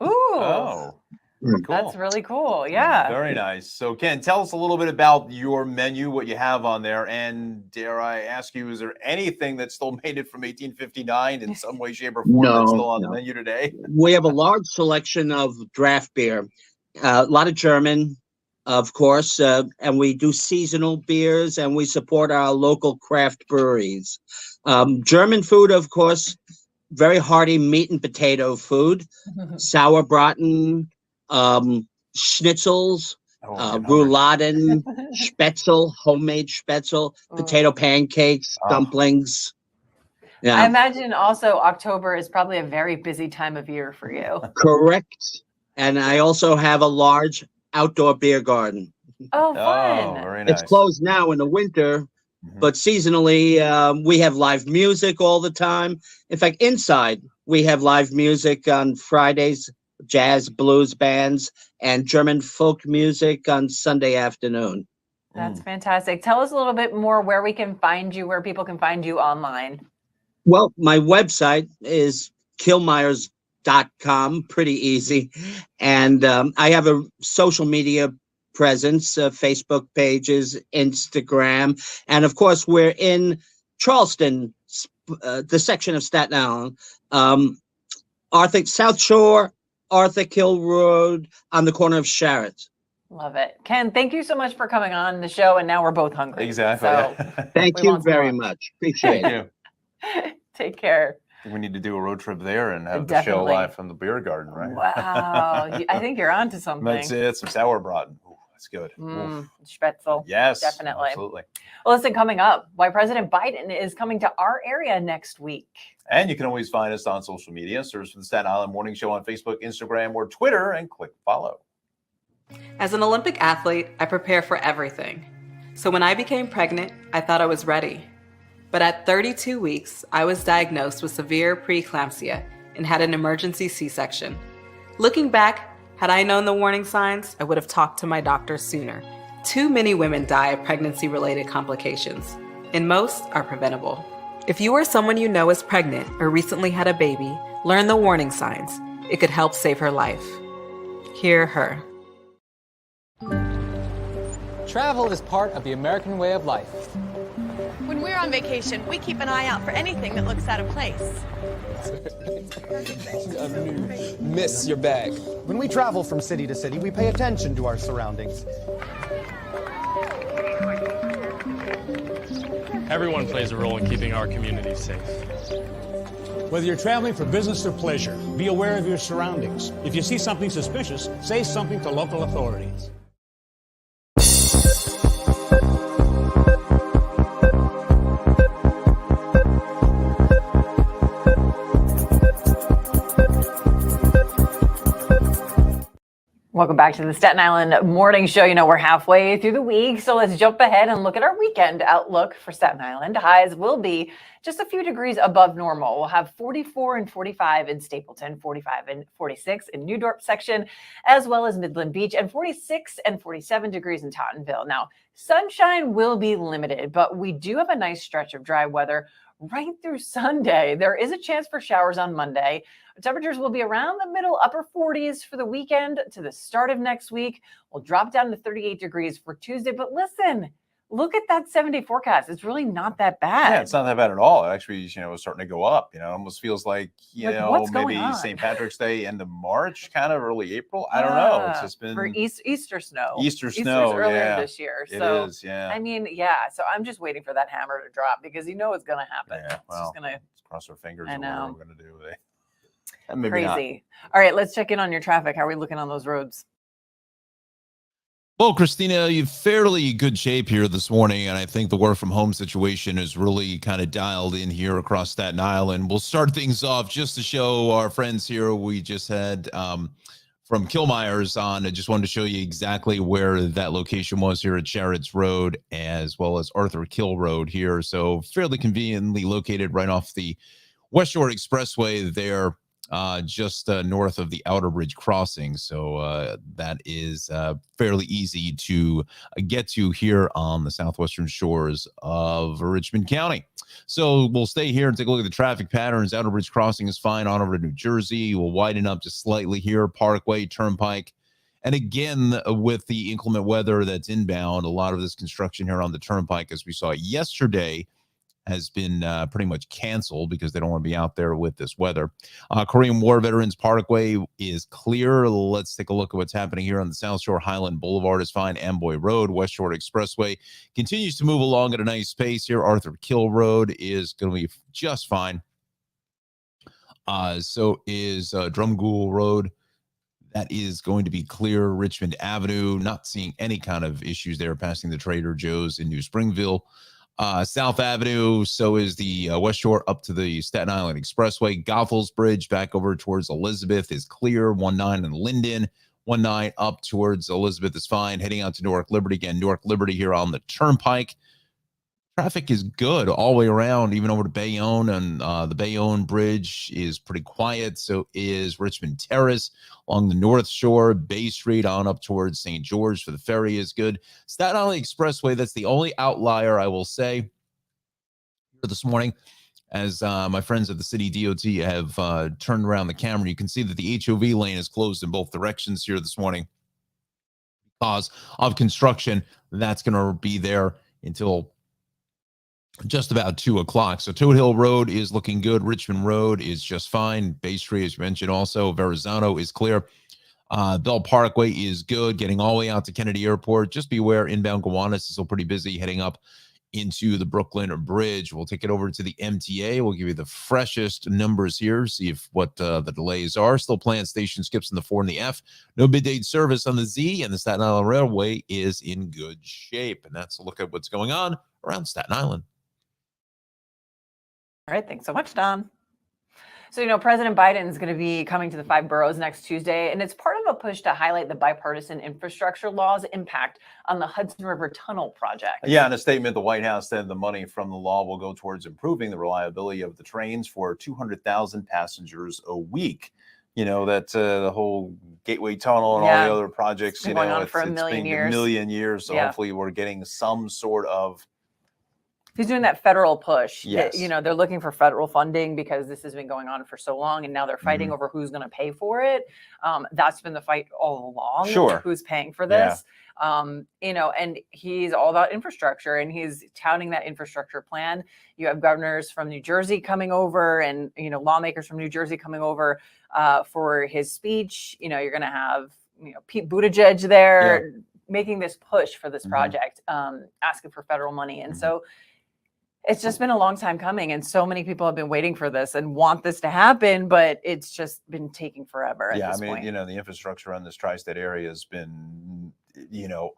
Ooh, Oh, very cool. that's really cool. Yeah. Very nice. So, Ken, tell us a little bit about your menu, what you have on there, and dare I ask you, is there anything that still made it from 1859 in some way, shape, or form that's still on the menu today? We have a large selection of draft beer, a lot of German, of course, and we do seasonal beers, and we support our local craft breweries. German food, of course, very hearty meat and potato food, sauerbraten, schnitzels, rouladen, spätzle, homemade spätzle, potato pancakes, dumplings. Yeah, I imagine also October is probably a very busy time of year for you. correct. And I also have a large outdoor beer garden. Oh, fun. Oh, very nice. It's closed now in the winter, but seasonally, we have live music all the time. In fact, inside, we have live music on Fridays, jazz, blues bands, and German folk music on Sunday afternoon. That's fantastic. Tell us a little bit more where we can find you, where people can find you online. Well, my website is killmeyers.com, pretty easy. And I have a social media presence, Facebook pages, Instagram. And of course, we're in Charleston, the section of Staten Island, South Shore, Arthur Kill Road on the corner of Sharrett. Love it. Ken, thank you so much for coming on the show. And now we're both hungry. Exactly. So Thank we you want some very lunch. much. Appreciate Thank it. you. Take care. We need to do a road trip there and have the show Definitely. live from the beer garden, right? Wow. I think you're onto something. That's it. Some sauerbraten. Ooh, that's good. Oof. Spätzle. Yes, Definitely. absolutely. Well, listen, coming up, why President Biden is coming to our area next week. And you can always find us on social media. Search for the Staten Island Morning Show on Facebook, Instagram, or Twitter, and click follow. As an Olympic athlete, I prepare for everything. So when I became pregnant, I thought I was ready. But at 32 weeks, I was diagnosed with severe preeclampsia and had an emergency C-section. Looking back, had I known the warning signs, I would have talked to my doctor sooner. Too many women die of pregnancy-related complications, and most are preventable. If you or someone you know is pregnant or recently had a baby, learn the warning signs. It could help save her life. Hear her. Travel is part of the American way of life. When we're on vacation, we keep an eye out for anything that looks out of place. Miss your bag. When we travel from city to city, we pay attention to our surroundings. Everyone plays a role in keeping our community safe. Whether you're traveling for business or pleasure, be aware of your surroundings. If you see something suspicious, say something to local authorities. Welcome back to the Staten Island Morning Show. You know, we're halfway through the week, so let's jump ahead and look at our weekend outlook for Staten Island. Highs will be just a few degrees above normal. We'll have 44 and 45 in Stapleton, 45 and 46 in New Dorp section, as well as Midland Beach, and 46 and 47 degrees in Tottenville. Now, sunshine will be limited, but we do have a nice stretch of dry weather right through Sunday. There is a chance for showers on Monday. Temperatures will be around the middle upper 40s for the weekend to the start of next week. We'll drop down to 38 degrees for Tuesday. But listen, look at that 7-day forecast. It's really not that bad. Yeah, it's not that bad at all. Actually, you know, it's starting to go up. You know, it almost feels like, you know, what's going maybe on? St. Patrick's Day, end of March, kind of early April. I don't know. It's just been for Easter snow. Easter Easter's snow, earlier yeah. this year. It So is, yeah. I mean, yeah. So I'm just waiting for that hammer to drop because you know it's going to happen. Yeah, It's well, just going to. cross our fingers. I and whatever know. we're going to do. Maybe not. Crazy. All right, let's check in on your traffic. How are we looking on those roads? Well, Christina, you're fairly good shape here this morning, and I think the work from home situation is really kind of dialed in here across Staten Island. We'll start things off just to show our friends here. We just had from Kilmeyer's on. I just wanted to show you exactly where that location was here at Sharrott's Road, as well as Arthur Kill Road here. So fairly conveniently located right off the West Shore Expressway there. Just north of the Outer Bridge crossing. So that is fairly easy to get to here on the southwestern shores of Richmond County. So we'll stay here and take a look at the traffic patterns. Outer Bridge crossing is fine on over to New Jersey. We'll widen up just slightly here. Parkway, Turnpike. And again, with the inclement weather that's inbound, a lot of this construction here on the Turnpike, as we saw yesterday, has been pretty much canceled because they don't want to be out there with this weather. Korean War Veterans Parkway is clear. Let's take a look at what's happening here on the South Shore. Highland Boulevard is fine. Amboy Road, West Shore Expressway continues to move along at a nice pace here. Arthur Kill Road is going to be just fine. So is Drumgoole Road. That is going to be clear. Richmond Avenue, not seeing any kind of issues there passing the Trader Joe's in New Springville. South Avenue, so is the West Shore up to the Staten Island Expressway. Goethals Bridge back over towards Elizabeth is clear. 19 and Linden. 19 up towards Elizabeth is fine. Heading out to Newark Liberty again. Newark Liberty here on the Turnpike. Traffic is good all the way around, even over to Bayonne, and the Bayonne Bridge is pretty quiet. So is Richmond Terrace along the North Shore. Bay Street on up towards St. George for the ferry is good. Staten Island Expressway, that's the only outlier I will say this morning, as my friends at the city DOT have turned around the camera. You can see that the HOV lane is closed in both directions here this morning because of construction. That's going to be there until just about 2 o'clock. So Toad Hill Road is looking good. Richmond Road is just fine. Bay Street, as you mentioned, also. Verrazano is clear. Bell Parkway is good. Getting all the way out to Kennedy Airport. Just beware, inbound Gowanus is still pretty busy heading up into the Brooklyn Bridge. We'll take it over to the MTA. We'll give you the freshest numbers here, see if what the delays are. Still planned station skips in the 4 and the F. No midday service on the Z, and the Staten Island Railway is in good shape. And that's a look at what's going on around Staten Island. All right, thanks so much, Don. So, President Biden is going to be coming to the 5 boroughs next Tuesday, and it's part of a push to highlight the bipartisan infrastructure law's impact on the Hudson River Tunnel project. Yeah, in a statement, the White House said the money from the law will go towards improving the reliability of the trains for 200,000 passengers a week. That the whole Gateway Tunnel and all the other projects, it's been going on for a million years. So hopefully we're getting some sort of. He's doing that federal push. Yes. They're looking for federal funding because this has been going on for so long, and now they're fighting over who's going to pay for it. That's been the fight all along. Sure. Who's paying for this? And he's all about infrastructure, and he's touting that infrastructure plan. You have governors from New Jersey coming over, and lawmakers from New Jersey coming over for his speech. You're going to have Pete Buttigieg there making this push for this project, asking for federal money, and so. It's just been a long time coming, and so many people have been waiting for this and want this to happen, but it's just been taking forever at this point. The infrastructure on this tri-state area has been,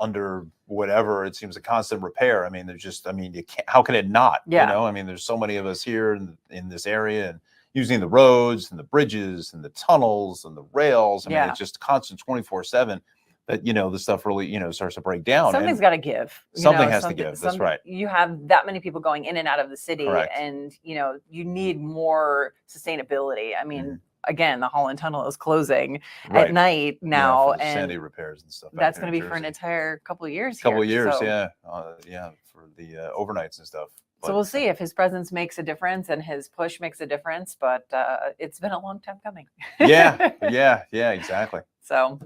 under whatever, it seems a constant repair. You can't, how can it not? There's so many of us here in this area and using the roads and the bridges and the tunnels and the rails. It's just constant 24/7. That the stuff really starts to break down. Something's got to give. Something has to give. That's right. You have that many people going in and out of the city, Correct. And you need more sustainability. Again, the Holland Tunnel is closing at night now, for the and sandy repairs and stuff. That's going to be for an entire couple of years. For the overnights and stuff. So we'll see if his presence makes a difference and his push makes a difference. But it's been a long time coming. Yeah, exactly. So.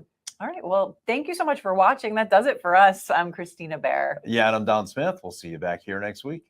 All right. Well, thank you so much for watching. That does it for us. I'm Christina Bear. Yeah, and I'm Don Smith. We'll see you back here next week.